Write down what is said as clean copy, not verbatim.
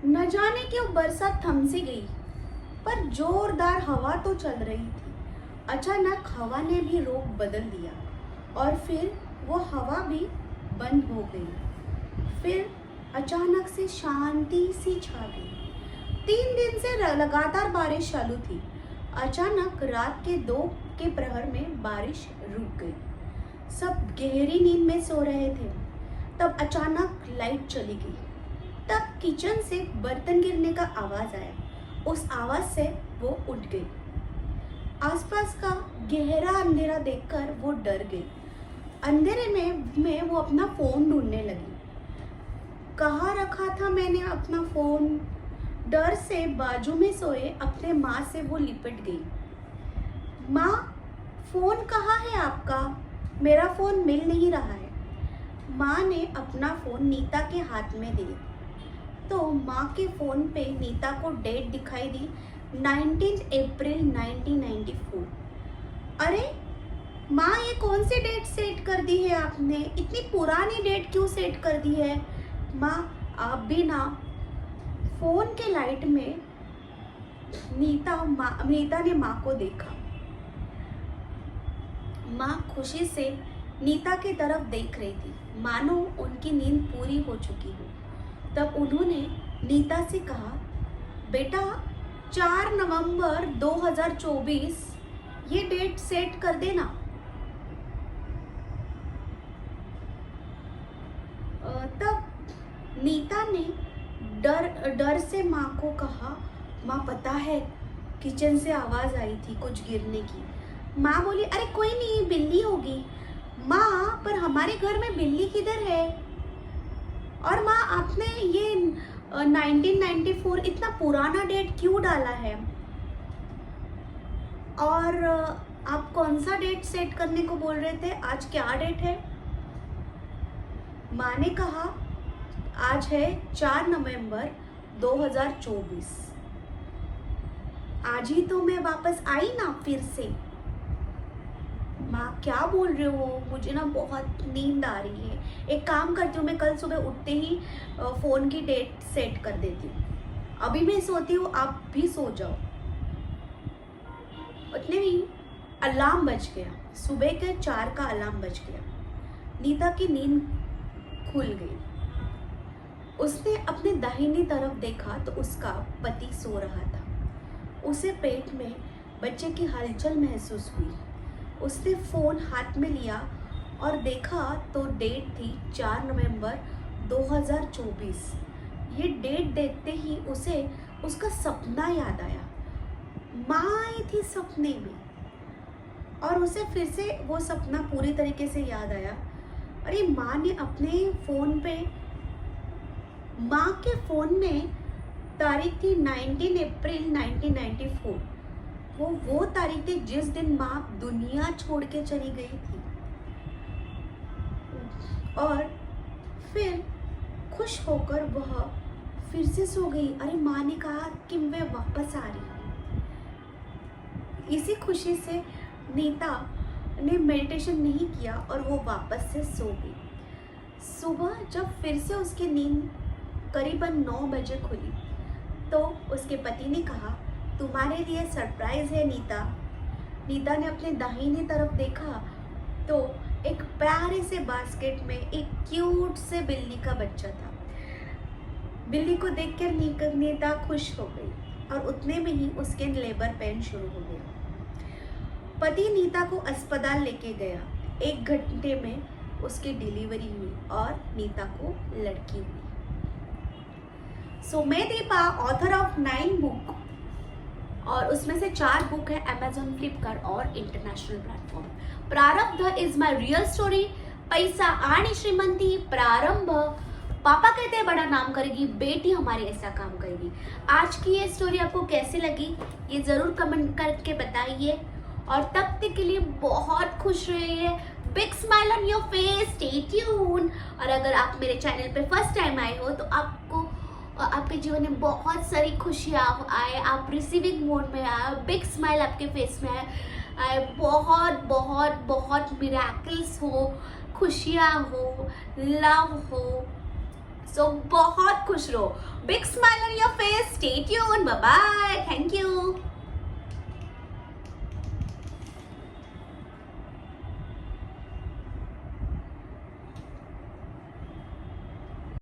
न जाने क्यों बरसात थम सी गई, पर जोरदार हवा तो चल रही थी। अचानक हवा ने भी रुख बदल दिया और फिर वो हवा भी बंद हो गई। फिर अचानक से शांति सी छा गई। 3 दिन से लगातार बारिश चालू थी। अचानक रात के 2 के प्रहर में बारिश रुक गई। सब गहरी नींद में सो रहे थे। तब अचानक लाइट चली गई। तब किचन से बर्तन गिरने का आवाज आया। उस आवाज से वो उठ गई। आसपास का गहरा अंधेरा देखकर वो डर गई। अंधेरे में वो अपना फोन ढूंढने लगी। कहाँ रखा था मैंने अपना फोन? डर से बाजू में सोए अपने माँ से वो लिपट गई। माँ, फोन कहाँ है आपका? मेरा फोन मिल नहीं रहा है। माँ ने अपना फोन नीता के हाथ में दिया तो माँ के फोन पे नीता को डेट दिखाई दी, 19 अप्रैल 1994। अरे माँ, ये कौन सी डेट सेट कर दी है आपने? इतनी पुरानी डेट क्यों सेट कर दी है? माँ, आप भी ना। फोन के लाइट में नीता ने माँ को देखा। माँ खुशी से नीता की तरफ देख रही थी, मानो उनकी नींद पूरी हो चुकी हो। तब उन्होंने नीता से कहा, बेटा 4 नवंबर 2024 ये डेट सेट कर देना। तब नीता ने डर से माँ को कहा, माँ पता है किचन से आवाज आई थी कुछ गिरने की। माँ बोली, अरे कोई नहीं, बिल्ली होगी। माँ, पर हमारे घर में बिल्ली किधर है? और माँ, आपने ये 1994 इतना पुराना डेट क्यों डाला है? और आप कौन सा डेट सेट करने को बोल रहे थे? आज क्या डेट है? माँ ने कहा, आज है 4 नवंबर 2024। आज ही तो मैं वापस आई ना फिर से। माँ, क्या बोल रहे हो? मुझे ना बहुत नींद आ रही है। एक काम करती हूँ, मैं कल सुबह उठते ही फ़ोन की डेट सेट कर देती हूँ। अभी मैं सोती हूँ, आप भी सो जाओ। उतने ही अलार्म बज गया। सुबह के 4 का अलार्म बज गया। नीता की नींद खुल गई। उसने अपने दाहिनी तरफ देखा तो उसका पति सो रहा था। उसे पेट में बच्चे की हलचल महसूस हुई। उसने फ़ोन हाथ में लिया और देखा तो डेट थी 4 नवंबर 2024। ये डेट देखते ही उसे उसका सपना याद आया। माँ आई थी सपने में और उसे फिर से वो सपना पूरी तरीके से याद आया। अरे माँ ने अपने फ़ोन पे, माँ के फ़ोन में तारीख थी 19 अप्रैल 1994। वो तारीख थी जिस दिन माँ दुनिया छोड़ के चली गई थी। और फिर खुश होकर वह फिर से सो गई। अरे माँ ने कहा कि मैं वापस आ रही हूँ। इसी खुशी से नीता ने मेडिटेशन नहीं किया और वो वापस से सो गई। सुबह जब फिर से उसकी नींद करीबन 9 बजे खुली तो उसके पति ने कहा, तुम्हारे लिए सरप्राइज है नीता। नीता ने अपने दाहिनी तरफ देखा तो एक प्यारे से बास्केट में एक क्यूट से बिल्ली का बच्चा था। बिल्ली को देखकर नीता खुश हो गई और उतने में ही उसके लेबर पेन शुरू हो गया। पति नीता को अस्पताल लेके गया। 1 घंटे में उसकी डिलीवरी हुई और नीता को लड़की हुई। मैं दीपा, ऑथर ऑफ 9 बुक, और उसमें से 4 बुक है अमेजोन, फ्लिपकार्ट और इंटरनेशनल प्लेटफॉर्म। प्रारब्ध इज माय रियल स्टोरी। पैसा आणि श्रीमंती। प्रारंभ, पापा कहते हैं बड़ा नाम करेगी, बेटी हमारी ऐसा काम करेगी। आज की ये स्टोरी आपको कैसी लगी ये जरूर कमेंट करके बताइए और तब तक के लिए बहुत खुश रहिए। Big smile on your face, stay tune. और अगर आप मेरे चैनल पे फर्स्ट टाइम आए हो तो आपको आपके जीवन में बहुत सारी खुशियाँ आए, आप रिसीविंग मोड में आए, बिग स्माइल आपके फेस में आए, बहुत बहुत बहुत मिरेकल्स हो, खुशियाँ हो, लव हो, सो बहुत खुश रहो. Big smile on your face. Stay tuned. Bye bye. Thank you.